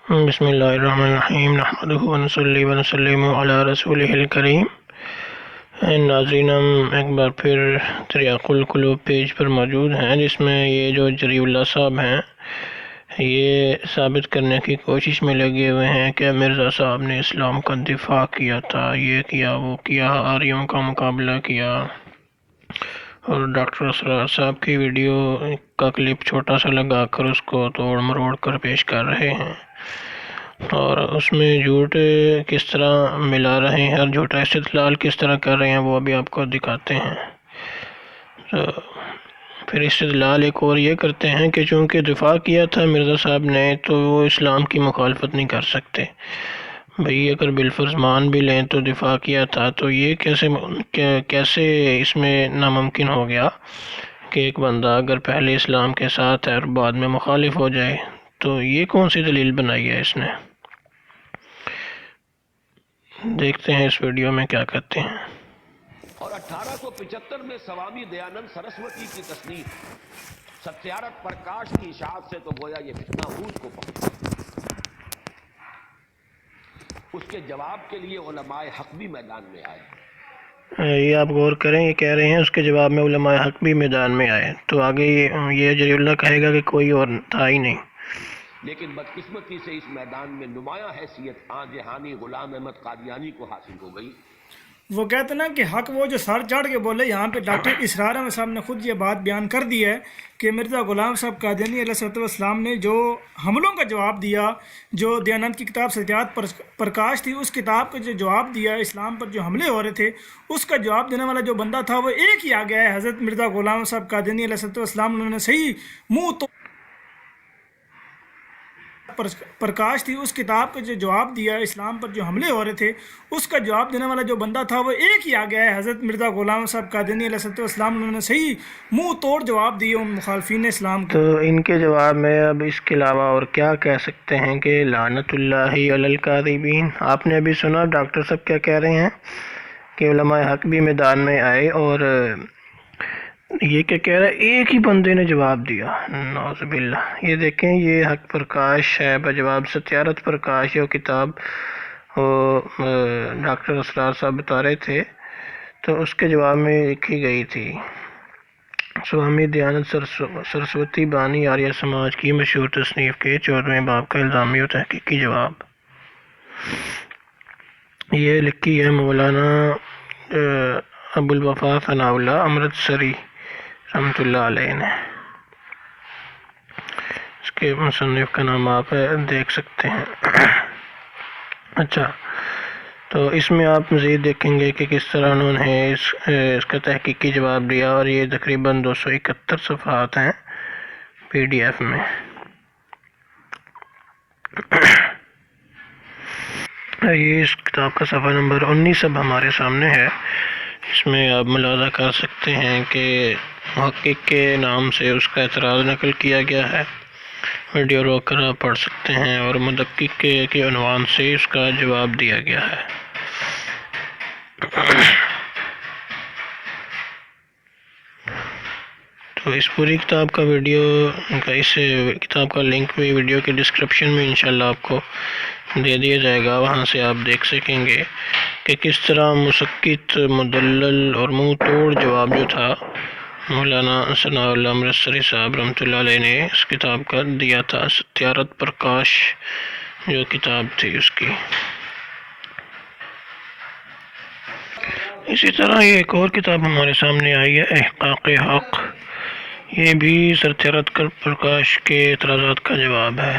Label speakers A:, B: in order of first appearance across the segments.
A: بسم اللہ الرحمن الرحیم نحمدہ ونصلی ونسلم علی رسولہ الکریم۔ ناظرین، ہم ایک بار پھر تریاق القلوب پیج پر موجود ہیں، جس میں یہ جو جری اللہ صاحب ہیں یہ ثابت کرنے کی کوشش میں لگے ہوئے ہیں کہ مرزا صاحب نے اسلام کا دفاع کیا تھا، یہ کیا وہ کیا، آریوں کا مقابلہ کیا، اور ڈاکٹر اسرار صاحب کی ویڈیو کا کلپ چھوٹا سا لگا کر اس کو توڑ مروڑ کر پیش کر رہے ہیں، اور اس میں جھوٹ کس طرح ملا رہے ہیں اور جھوٹا استدلال کس طرح کر رہے ہیں وہ ابھی آپ کو دکھاتے ہیں۔ تو پھر استدلال ایک اور یہ کرتے ہیں کہ چونکہ دفاع کیا تھا مرزا صاحب نے تو وہ اسلام کی مخالفت نہیں کر سکتے۔ بھئی اگر بالفرض مان بھی لیں تو دفاع کیا تھا تو یہ کیسے اس میں ناممکن ہو گیا کہ ایک بندہ اگر پہلے اسلام کے ساتھ ہے اور بعد میں مخالف ہو جائے؟ تو یہ کون سی دلیل بنائی ہے اس نے؟ دیکھتے ہیں اس ویڈیو میں کیا کہتے ہیں۔
B: اور 1875 میں سوامی دیانند سرسوتی کی تصنیف ستیارتھ پرکاش کی اشاعت سے تو گویا یہ فتنہ عروج کو پہنچا۔ اس کے جواب کے لیے علماء حق بھی میدان میں آئے۔
A: یہ آپ غور کریں، یہ کہہ رہے ہیں اس کے جواب میں علماء حق بھی میدان میں آئے، تو آگے یہ جری اللہ کہے گا کہ کوئی اور تھا ہی نہیں۔
B: لیکن بدقسمتی سے اس میدان میں نمایاں حیثیت آن جہانی غلام احمد قادیانی کو حاصل ہو گئی۔
C: وہ کہتے ہیں نا کہ حق وہ جو سر چڑھ کے بولے، یہاں پہ ڈاکٹر اسرار احمد صاحب نے خود یہ بات بیان کر دی ہے کہ مرزا غلام صاحب قادیانی علیہ السلام نے جو حملوں کا جواب دیا، جو دیانند کی کتاب ستیارتھ پرکاش تھی اس کتاب کا جو جواب دیا، اسلام پر جو حملے ہو رہے تھے اس کا جواب دینے والا جو بندہ تھا وہ ایک ہی آ گیا ہے، حضرت مرزا غلام صاحب قادیانی علیہ السلام۔ انہوں نے صحیح منہ تو پرکاش تھی اس کتاب کا جو جواب دیا، اسلام پر جو حملے ہو رہے تھے اس کا جواب دینے والا جو بندہ تھا وہ ایک ہی آ گیا ہے، حضرت مرزا غلام صاحب قادیانی علیہ السلام۔ انہوں نے صحیح منہ توڑ جواب دیے ان مخالفین اسلام کو۔
A: تو ان کے جواب میں اب اس کے علاوہ اور کیا کہہ سکتے ہیں کہ لعنت اللہ علی الکاذبین۔ آپ نے ابھی سنا ڈاکٹر صاحب کیا کہہ رہے ہیں کہ علماء حق بھی میدان میں آئے، اور یہ کیا کہہ رہا ہے، ایک ہی بندے نے جواب دیا، نعوذ باللہ۔ یہ دیکھیں، یہ حق پرکاش ہے بجواب ستیارتھ پرکاش، یہ کتاب ڈاکٹر اسرار صاحب بتا رہے تھے، تو اس کے جواب میں لکھی گئی تھی سوامی دیانند سرسوتی بانی آریہ سماج کی مشہور تصنیف کے 14ویں باب کا الزامی و تحقیقی جواب۔ یہ لکھی ہے مولانا ابو الوفا ثناء اللہ امرتسری رحمۃ اللہ علیہ نے۔ اس کے مصنف کا نام آپ دیکھ سکتے ہیں۔ اچھا، تو اس میں آپ مزید دیکھیں گے کہ کس طرح انہوں نے اس کا تحقیقی جواب دیا، اور یہ تقریباً 271 صفحات ہیں پی ڈی ایف میں۔ یہ اس کتاب کا صفحہ نمبر 19 اب ہمارے سامنے ہے۔ اس میں آپ ملاحظہ کر سکتے ہیں کہ محقق کے نام سے اس کا اعتراض نقل کیا گیا ہے، ویڈیو روک کر آپ پڑھ سکتے ہیں، اور مدقق کے عنوان سے اس کا جواب دیا گیا ہے۔ تو اس پوری کتاب کا ویڈیو اس کتاب کا لنک بھی ویڈیو کے ڈسکرپشن میں انشاءاللہ آپ کو دے دیا جائے گا، وہاں سے آپ دیکھ سکیں گے کہ کس طرح مسکت، مدلل اور منہ توڑ جواب جو تھا مولانا ثناء اللہ امرتسری صاحب رحمۃ اللہ علیہ نے اس کتاب کا دیا تھا، ستیارتھ پرکاش جو کتاب تھی اس کی۔ اسی طرح یہ ایک اور کتاب ہمارے سامنے آئی ہے، احقاق حق۔ یہ بھی ستیارتھ پرکاش کے اعتراضات کا جواب ہے۔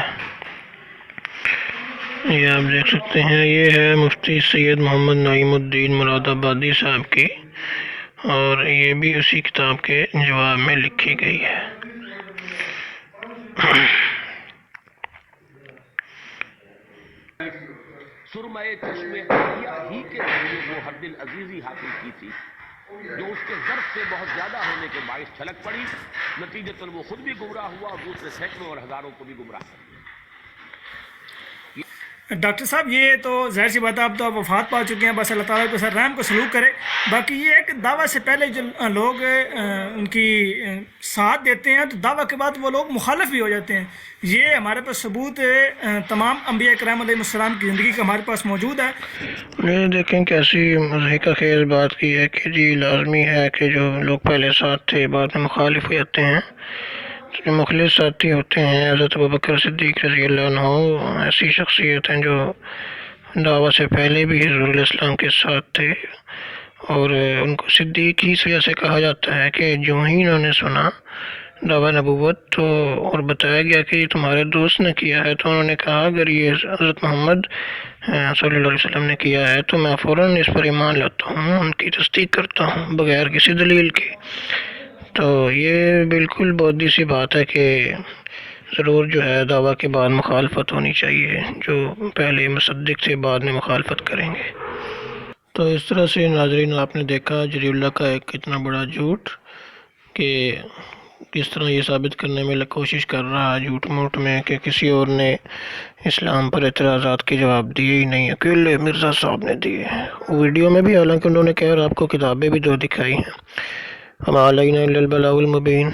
A: یہ آپ دیکھ سکتے ہیں، یہ ہے مفتی سید محمد نعیم الدین مراد آبادی صاحب کی، اور یہ بھی اسی کتاب کے جواب میں لکھی گئی ہے۔
B: سرمہ چشم عالیہ ہی کے ذریعے وہ حد العزیزی حاصل کی تھی جو اس کے ظرف سے بہت زیادہ ہونے کے باعث چھلک پڑی، نتیجتاً وہ خود بھی گمراہ ہوا اور دوسرے سینکڑوں اور ہزاروں کو بھی گمراہ کر دیا۔
C: ڈاکٹر صاحب یہ تو ظاہر سی بات ہے، اب تو آپ وفات پا چکے ہیں، بس اللہ تعالیٰ کو رحم کو سلوک کرے۔ باقی یہ ہے کہ دعویٰ سے پہلے جو لوگ ان کی ساتھ دیتے ہیں تو دعویٰ کے بعد وہ لوگ مخالف بھی ہو جاتے ہیں. یہ ہمارے پاس ثبوت تمام انبیاء کرام علیہ السلام کی زندگی کا ہمارے پاس موجود ہے.
A: یہ دیکھیں کیسی مضحکہ خیز بات کی ہے کہ جی لازمی ہے کہ جو لوگ پہلے ساتھ تھے بعد میں مخالف ہو جاتے ہیں. جو مخلص ساتھی ہوتے ہیں حضرت ابوبکر صدیق رضی اللہ عنہ ایسی شخصیت ہیں جو دعوت سے پہلے بھی حضور علیہ السلام کے ساتھ تھے، اور ان کو صدیق ہی اس وجہ سے کہا جاتا ہے کہ جو ہی انہوں نے سنا دعویٰ نبوت تو اور بتایا گیا کہ یہ تمہارے دوست نے کیا ہے، تو انہوں نے کہا اگر یہ حضرت محمد صلی اللہ علیہ وسلم نے کیا ہے تو میں فوراً اس پر ایمان لاتا ہوں، ان کی تصدیق کرتا ہوں بغیر کسی دلیل کے. تو یہ بالکل بودی سی بات ہے کہ ضرور جو ہے دعویٰ کے بعد مخالفت ہونی چاہیے، جو پہلے مصدق تھے بعد میں مخالفت کریں گے. تو اس طرح سے ناظرین آپ نے دیکھا جری اللہ کا ایک اتنا بڑا جھوٹ کہ کس طرح یہ ثابت کرنے میں کوشش کر رہا ہے جھوٹ موٹ میں کہ کسی اور نے اسلام پر اعتراضات کے جواب دیے ہی نہیں، اکیلے مرزا صاحب نے دیے. ویڈیو میں بھی حالانکہ انہوں نے کہا اور آپ کو کتابیں بھی دو دکھائی ہیں. وما علینا الا البلاغ المبین.